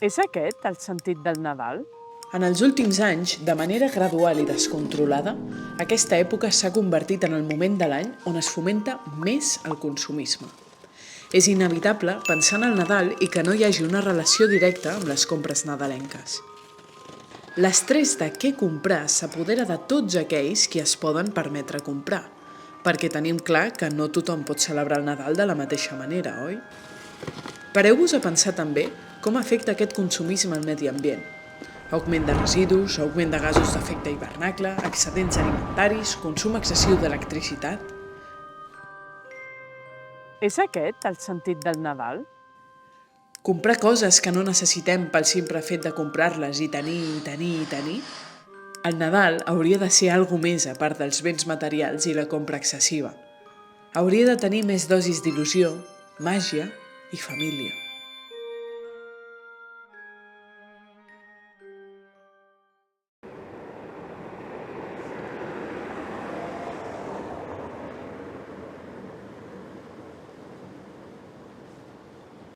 És aquest el sentit del Nadal? En els últims anys, de manera gradual i descontrolada, aquesta època s'ha convertit en el moment de l'any on es fomenta més el consumisme. És inevitable pensar en el Nadal i que no hi hagi una relació directa amb les compres nadalenques. L'estrès de què comprar s'apodera de tots aquells qui es poden permetre comprar, perquè tenim clar que no tothom pot celebrar el Nadal de la mateixa manera, oi? Pareu-vos a pensar també com afecta aquest consumisme al medi ambient. Augment de residus, augment de gasos d'efecte hivernacle, excedents alimentaris, consum excessiu d'electricitat. És aquest el sentit del Nadal? Comprar coses que no necessitem pel simple fet de comprar-les i tenir, i tenir, i tenir? El Nadal hauria de ser alguna més a part dels béns materials i la compra excessiva. Hauria de tenir més dosis d'il·lusió, màgia i família.